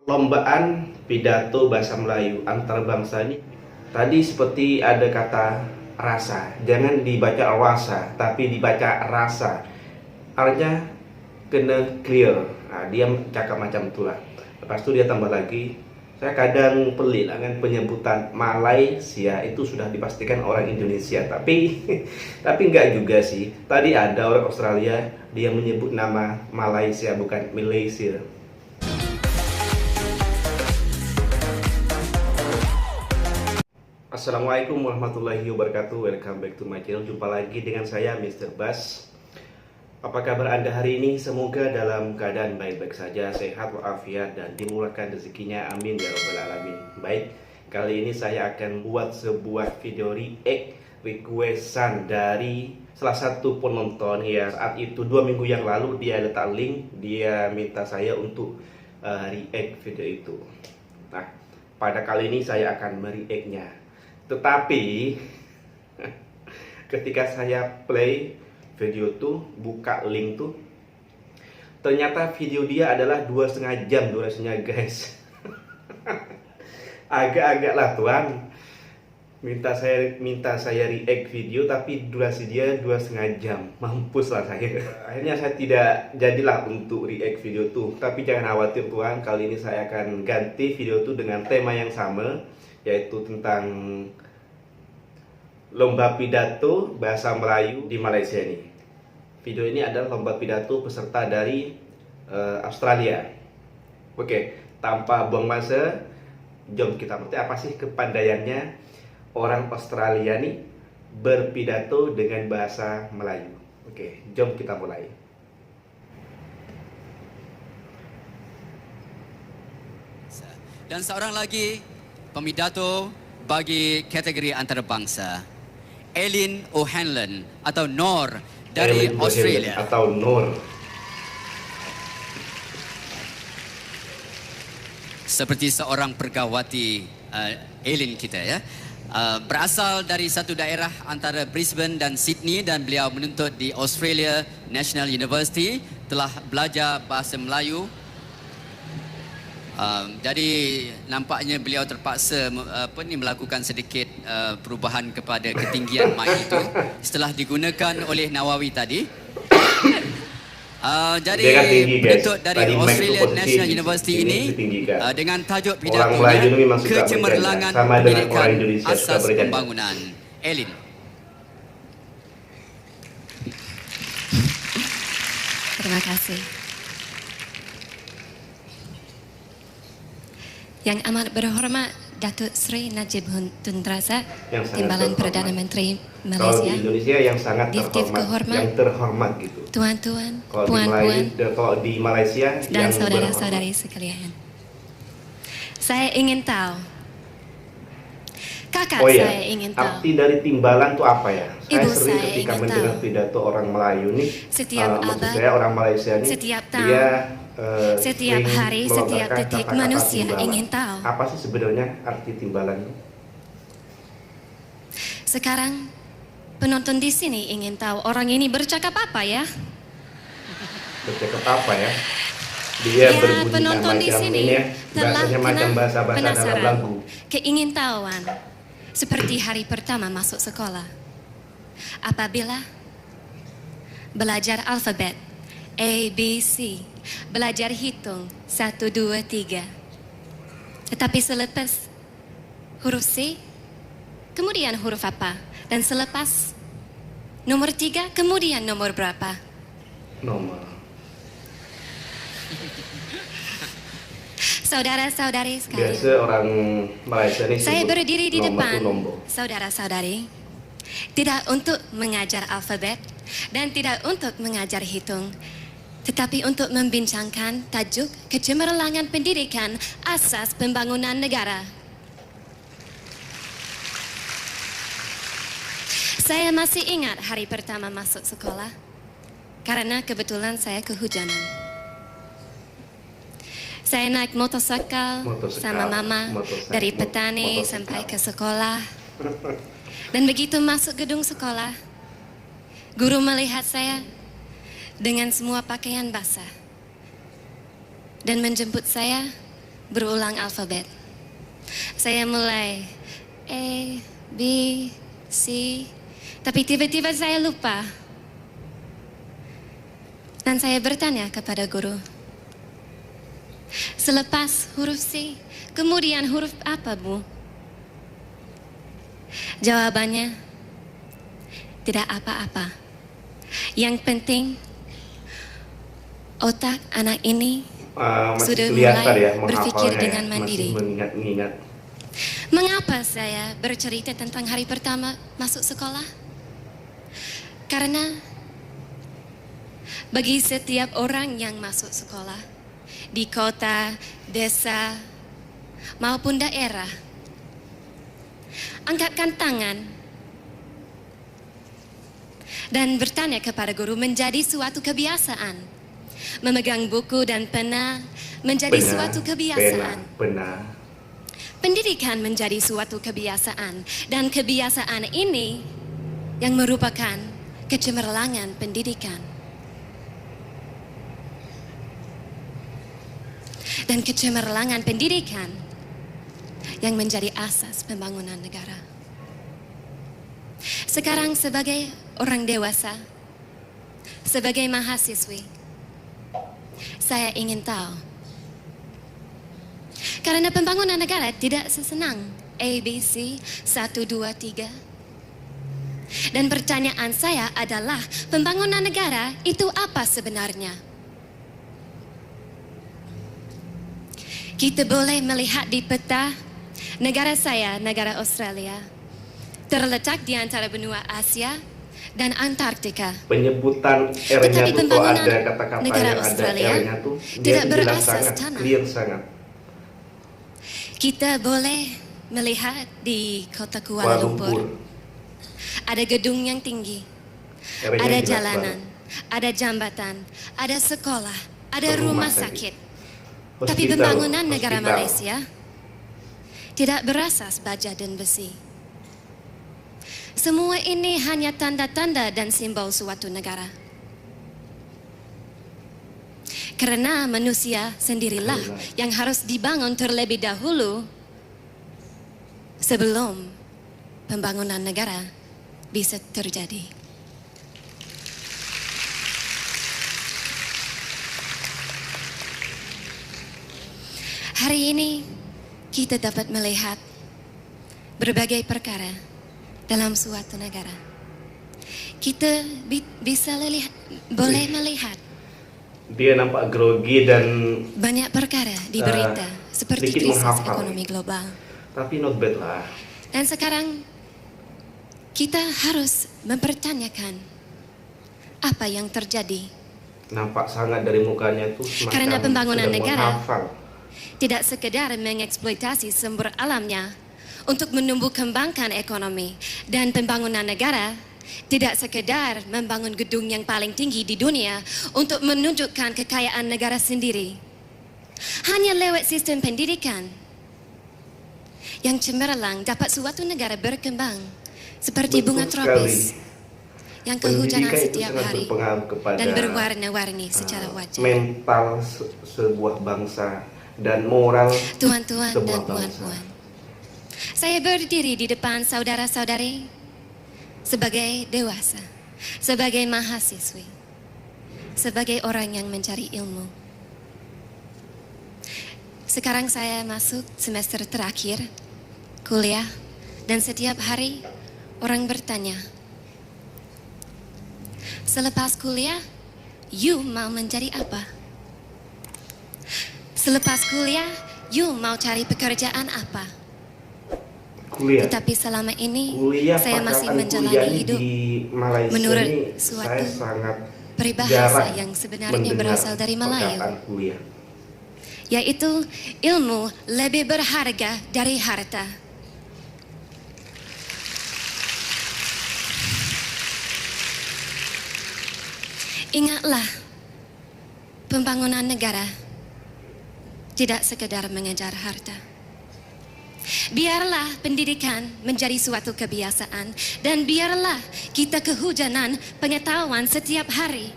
Lombaan pidato bahasa Melayu antar bangsa ini tadi seperti ada kata rasa. Jangan dibaca rasa, tapi dibaca rasa. Artinya kena clear. Nah, dia cakap macam itulah. Lepas itu dia tambah lagi, saya kadang pelit dengan penyebutan Malaysia itu sudah dipastikan orang Indonesia, tapi tapi enggak juga sih. Tadi ada orang Australia dia menyebut nama Malaysia bukan Malaysia. Assalamualaikum warahmatullahi wabarakatuh. Welcome back to my channel. Jumpa lagi dengan saya Mr. Bas. Apa kabar Anda hari ini? Semoga dalam keadaan baik-baik saja, sehat walafiat dan dimurahkan rezekinya. Amin ya robbal alamin. Baik, kali ini saya akan buat sebuah video react requestan dari salah satu penonton ya. Saat itu 2 minggu yang lalu dia letak link, dia minta saya untuk react video itu. Nah, pada kali ini saya akan mereactnya. Tetapi ketika saya play video tuh, buka link tuh, ternyata video dia adalah 2,5 jam durasinya guys. Agak-agak lah tuan, minta saya react video tapi durasi dia 2,5 jam. Mampus lah saya. Akhirnya saya tidak jadilah untuk react video tuh. Tapi jangan khawatir tuan, kali ini saya akan ganti video tuh dengan tema yang sama, yaitu tentang lomba pidato bahasa Melayu di Malaysia ini. Video ini adalah lomba pidato peserta dari Australia. Oke, tanpa buang masa, jom kita ngerti apa sih kepandaiannya orang Australia nih berpidato dengan bahasa Melayu. Oke, jom kita mulai. Dan seorang lagi pemidato bagi kategori antarabangsa, Eileen O'Hanlon atau Nor dari Eileen Australia. atau Nor. Seperti seorang pergawati Eileen kita ya. Berasal dari satu daerah antara Brisbane dan Sydney dan beliau menuntut di Australia National University, telah belajar bahasa Melayu. Jadi nampaknya beliau terpaksa melakukan sedikit perubahan kepada ketinggian mic itu setelah digunakan oleh Nawawi tadi. Jadi penuntut dari Tadi Australian National University ini dengan tajuk pidatonya Kecemerlangan Pendidikan Asas Pembangunan. Eileen. Terima kasih. Yang amat berhormat Datuk Seri Najib Tun Razak, Timbalan Perdana Menteri Malaysia. Kalau di Malaysia. Indonesia yang sangat terhormat, yang terhormat gitu. Tuan-tuan, Kalau puan-puan, kalau di Malaysia dan yang saudara-saudari sekalian. Saya ingin tahu. Kakak saya ingin tahu. Arti dari timbalan itu apa ya? Ibu Saya sering saya ketika ingin mendengar tahu. pidato orang Melayu nih, Setiap maksud abad, saya orang Malaysia nih, setiap tahun, dia setiap sering hari, setiap melontarkan detik kata-kata manusia timbalan. ingin tahu. Apa sih sebenarnya arti timbalan itu? Sekarang penonton di sini ingin tahu orang ini bercakap apa ya? Bercakap apa ya? Dia Ya, berbunyi penonton di macam sini ini ya, telah bahasanya macam kena bahasa-bahasa dalam penasaran, lagu. keingintahuan, seperti hari pertama masuk sekolah. Apabila belajar alfabet A, B, C, belajar hitung 1, 2, 3. Tetapi selepas huruf C, kemudian huruf apa? Dan selepas nomor 3, kemudian nomor berapa? Nomor. Saudara-saudari sekalian, Biasa orang Malaysia ini saya sebut berdiri di nomor depan tuh nombor. saudara-saudari, tidak untuk mengajar alfabet dan tidak untuk mengajar hitung, tetapi untuk membincangkan tajuk Kecemerlangan Pendidikan Asas Pembangunan Negara. Saya masih ingat hari pertama masuk sekolah, karena kebetulan saya kehujanan. Saya naik motorsikal sama mama dari petani sampai ke sekolah. Dan begitu masuk gedung sekolah, guru melihat saya dengan semua pakaian basah dan menjemput saya berulang alfabet. Saya mulai A, B, C, tapi tiba-tiba saya lupa. Dan saya bertanya kepada guru, selepas huruf C, kemudian huruf apa, Bu? Jawabannya, tidak apa-apa. Yang penting, otak anak ini Masih sudah kelihatan mulai ya berpikir menghafalnya dengan ya, mandiri. masih mengingat-ingat. Mengapa saya bercerita tentang hari pertama masuk sekolah? Karena bagi setiap orang yang masuk sekolah di kota, desa, maupun daerah, angkatkan tangan dan bertanya kepada guru menjadi suatu kebiasaan. Memegang buku dan pena menjadi suatu kebiasaan. Benar. Pendidikan menjadi suatu kebiasaan, dan kebiasaan ini yang merupakan kecemerlangan pendidikan. Dan kecemerlangan pendidikan yang menjadi asas pembangunan negara. Sekarang sebagai orang dewasa, sebagai mahasiswi, saya ingin tahu, karena pembangunan negara tidak sesenang ABC 1, 2, 3. Dan pertanyaan saya adalah, pembangunan negara itu apa sebenarnya? Kita boleh melihat di peta negara saya, negara Australia, terletak di antara benua Asia dan Antartika. Penyebutan R-nya Tetapi tuh kalau pembangunan ada kata-kata negara yang ada Australia R-nya tuh dia tidak jelas berasas sangat, tanah. clear sangat. Kita boleh melihat di kota Kuala Lumpur, ada gedung yang tinggi, R-nya ada jelas jalanan, banget. ada jambatan, ada sekolah, ada Rumah rumah sakit. sakit. Tapi pembangunan negara Malaysia tidak berasas baja dan besi. Semua ini hanya tanda-tanda dan simbol suatu negara. Karena manusia sendirilah yang harus dibangun terlebih dahulu sebelum pembangunan negara bisa terjadi. Hari ini kita dapat melihat berbagai perkara dalam suatu negara. Kita boleh melihat Dia nampak grogi dan banyak perkara di berita seperti sedikit krisis menghafal. ekonomi global. Tapi not bad lah. Dan sekarang kita harus mempertanyakan apa yang terjadi. Nampak sangat dari mukanya tuh semacam Karena pembangunan sedang negara menghafal. tidak sekedar mengeksploitasi sumber alamnya untuk menumbuh kembangkan ekonomi, dan pembangunan negara tidak sekedar membangun gedung yang paling tinggi di dunia untuk menunjukkan kekayaan negara sendiri. Hanya lewat sistem pendidikan yang cemerlang dapat suatu negara berkembang seperti Betul bunga tropis yang kehujanan Pendidikan itu setiap sangat hari berpengaruh kepada dan berwarna-warni secara wajar. mental sebuah bangsa dan moral Tuan-tuan sebuah dan bangsa. puan-puan, saya berdiri di depan saudara-saudari sebagai dewasa, sebagai mahasiswi, sebagai orang yang mencari ilmu. Sekarang saya masuk semester terakhir kuliah, dan setiap hari orang bertanya, selepas kuliah, you mau menjadi apa? Selepas kuliah, you mau cari pekerjaan apa? Kuliah. Tetapi selama ini Kuliah, saya masih perkataan menjalani kuliah ini hidup di Malaysia menurut ini suatu saya sangat peribahasa jarang yang sebenarnya mendengar berasal dari Melayu, perkataan kuliah. yaitu ilmu lebih berharga dari harta. Ingatlah, pembangunan negara tidak sekedar mengejar harta. Biarlah pendidikan menjadi suatu kebiasaan, dan biarlah kita kehujanan pengetahuan setiap hari.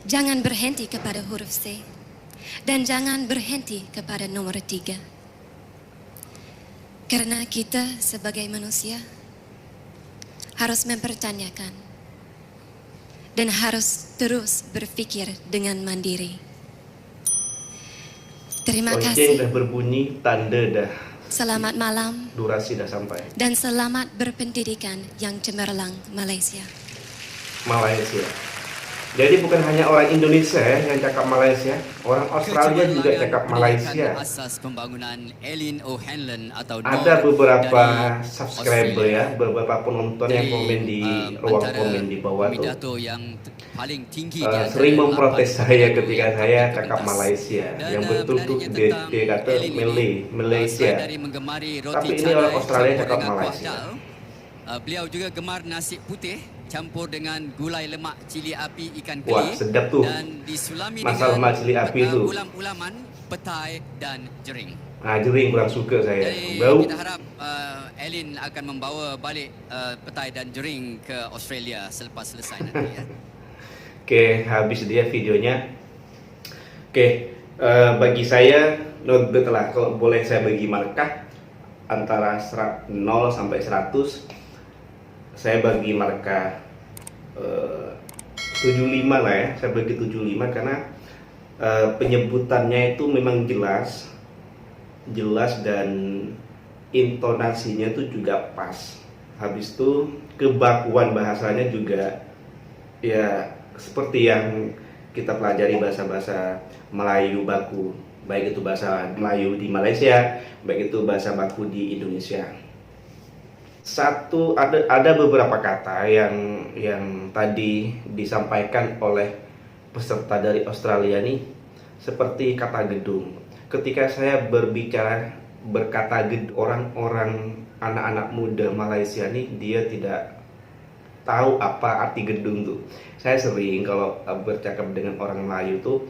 Jangan berhenti kepada huruf C. Dan jangan berhenti kepada nomor 3. Karena kita sebagai manusia harus mempertanyakan dan harus terus berpikir dengan mandiri. Terima Lonceng kasih. dah berbunyi, tanda dah, Selamat malam durasi dah sampai. dan selamat berpendidikan yang cemerlang Malaysia. Malaysia. Jadi bukan hanya orang Indonesia yang cakap Malaysia, orang Australia juga cakap Malaysia. Asas pembangunan Eileen O'Hanlon atau Ada Nor beberapa dari subscriber Australia. ya, beberapa penonton yang komen di ruang antara komen di bawah tuh. pidato yang paling tinggi di antara Sering memprotes 8 saya pidato ketika yang saya telah cakap pentas. Malaysia. Dan, Yang betul tuh menariknya dia tentang kata Eileen ini, Malaysia. selain dari menggemari roti Tapi ini canai orang Australia campur cakap dengan kuah Malaysia. dal, beliau juga gemar nasi putih campur dengan gulai lemak cili api ikan Wah, keli sedap tuh. dan disulami Masalah dengan lemak cili api tuh. ulam-ulaman, petai dan jering. Jering kurang suka saya. Jadi Bau. kita harap Eileen akan membawa balik petai dan jering ke Australia selepas selesai nanti ya. Oke, habis dia videonya. Oke, bagi saya not bad lah. Kalau boleh saya bagi markah antara 0 sampai 100, saya bagi markah 75 lah ya. Saya bagi 75 karena penyebutannya itu memang jelas dan intonasinya itu juga pas. Habis itu kebakuan bahasanya juga ya seperti yang kita pelajari bahasa-bahasa Melayu baku, baik itu bahasa Melayu di Malaysia, baik itu bahasa baku di Indonesia. Ada beberapa kata yang tadi disampaikan oleh peserta dari Australia nih, seperti kata gedung. Ketika saya berkata orang-orang anak-anak muda Malaysia nih, dia tidak tahu apa arti gedung tuh. Saya sering kalau bercakap dengan orang Melayu tuh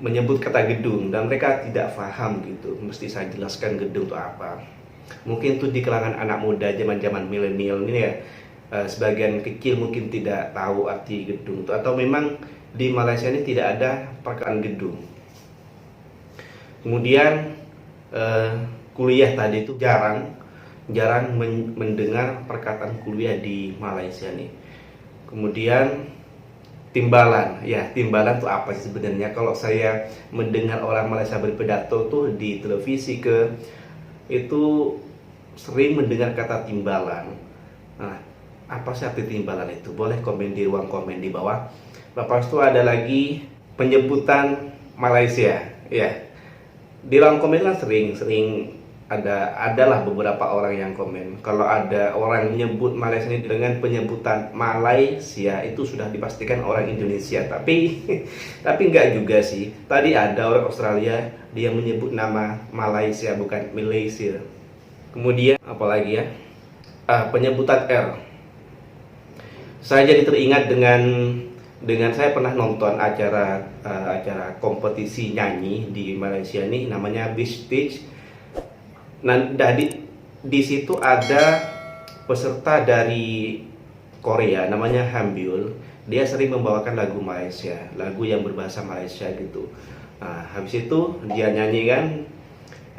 menyebut kata gedung dan mereka tidak paham gitu. Mesti saya jelaskan gedung itu apa. Mungkin tuh di kalangan anak muda zaman-zaman milenial ini ya, sebagian kecil mungkin tidak tahu arti gedung itu, atau memang di Malaysia ini tidak ada perkataan gedung. Kemudian kuliah tadi itu jarang mendengar perkataan kuliah di Malaysia nih. Kemudian timbalan, ya timbalan itu apa sih sebenarnya? Kalau saya mendengar orang Malaysia berpidato tuh di televisi itu sering mendengar kata timbalan. Nah, apa sih arti timbalan itu? Boleh komen di ruang komen di bawah. Lepas itu ada lagi penyebutan Malaysia, ya. Di ruang komen lah sering adalah beberapa orang yang komen. Kalau ada orang menyebut Malaysia ini dengan penyebutan Malaysia, itu sudah dipastikan orang Indonesia. Tapi enggak juga sih. Tadi ada orang Australia, dia menyebut nama Malaysia bukan Malaysia. Kemudian apalagi ya? Penyebutan R. Saya jadi teringat dengan saya pernah nonton acara kompetisi nyanyi di Malaysia nih, namanya Beach Stage. Nah, di situ ada peserta dari Korea namanya Hambyul. Dia sering membawakan lagu Malaysia, lagu yang berbahasa Malaysia gitu. Nah, habis itu dia nyanyi kan,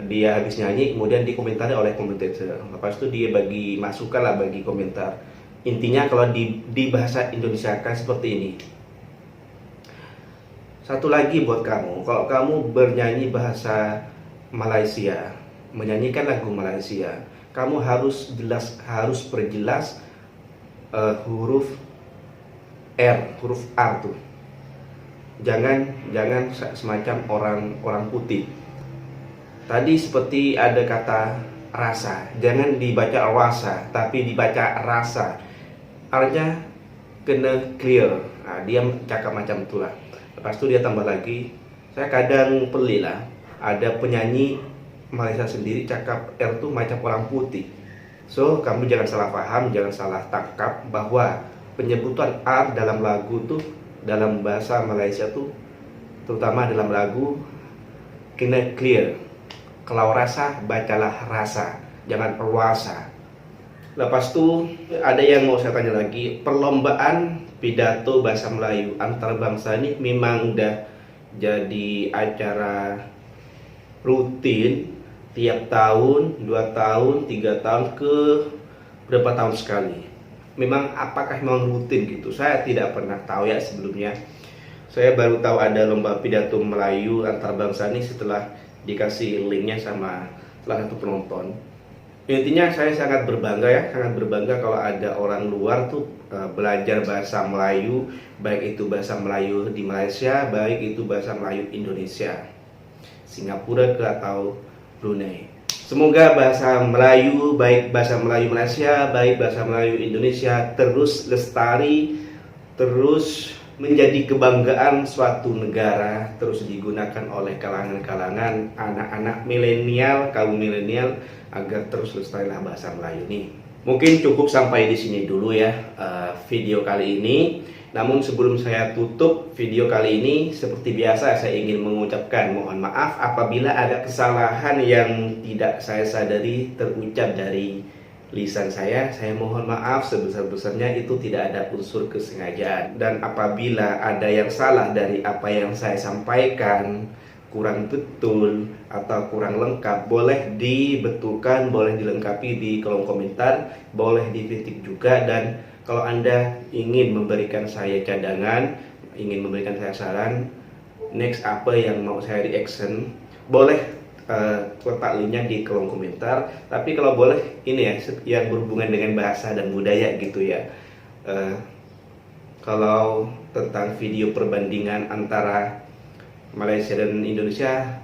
dia habis nyanyi kemudian dikomentari oleh komentator. Lepas itu dia bagi masukan lah, bagi komentar. Intinya kalau di bahasa Indonesia kan seperti ini. Satu lagi buat kamu, kalau kamu bernyanyi bahasa Malaysia, menyanyikan lagu Malaysia, kamu harus perjelas huruf R, huruf R tuh. Jangan semacam orang putih. Tadi seperti ada kata rasa, jangan dibaca rasa, tapi dibaca rasa. Artinya kena clear. Nah, dia cakap macam itulah. Lepas itu dia tambah lagi, saya kadang pelik lah, ada penyanyi Malaysia sendiri cakap R tuh macam orang putih. So, kamu jangan salah paham, jangan salah tangkap bahwa penyebutan R dalam lagu tuh, dalam bahasa Malaysia tuh, terutama dalam lagu, kena clear. Kalau rasa, bacalah rasa, jangan rasa. Lepas itu ada yang mau saya tanya lagi, perlombaan pidato bahasa Melayu antar bangsa ini memang udah jadi acara rutin tiap tahun, 2 tahun, 3 tahun, ke berapa tahun sekali. Memang apakah memang rutin gitu? Saya tidak pernah tahu ya sebelumnya. Saya baru tahu ada lomba pidato Melayu antar bangsa ini setelah dikasih linknya sama salah satu penonton. Intinya saya sangat berbangga ya, sangat berbangga kalau ada orang luar tuh belajar bahasa Melayu, baik itu bahasa Melayu di Malaysia, baik itu bahasa Melayu Indonesia, Singapura atau Brunei. Semoga bahasa Melayu, baik bahasa Melayu Malaysia, baik bahasa Melayu Indonesia terus lestari, terus menjadi kebanggaan suatu negara, terus digunakan oleh kalangan-kalangan anak-anak milenial, kaum milenial, agar terus lestarilah bahasa Melayu ini. Mungkin cukup sampai di sini dulu ya video kali ini. Namun sebelum saya tutup video kali ini, seperti biasa saya ingin mengucapkan mohon maaf apabila ada kesalahan yang tidak saya sadari terucap dari lisan saya mohon maaf sebesar-besarnya, itu tidak ada unsur kesengajaan. Dan apabila ada yang salah dari apa yang saya sampaikan, kurang betul atau kurang lengkap, boleh dibetulkan, boleh dilengkapi di kolom komentar, boleh dikritik juga. Dan kalau Anda ingin memberikan saya cadangan, ingin memberikan saya saran, next apa yang mau saya reaction, boleh letak linknya di kolom komentar. Tapi kalau boleh ini ya, yang berhubungan dengan bahasa dan budaya gitu ya. Kalau tentang video perbandingan antara Malaysia dan Indonesia,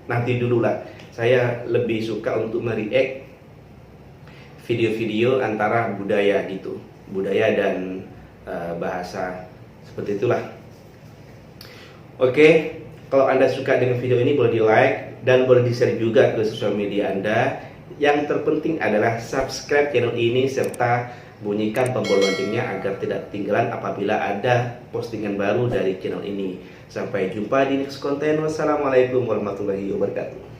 nanti dulu lah. Saya lebih suka untuk mereact video-video antara budaya gitu, budaya dan bahasa, seperti itulah. Oke, kalau Anda suka dengan video ini boleh di like dan boleh di share juga ke sosial media Anda. Yang terpenting adalah subscribe channel ini serta bunyikan tombol loncengnya agar tidak ketinggalan apabila ada postingan baru dari channel ini. Sampai jumpa di next konten. Wassalamualaikum warahmatullahi wabarakatuh.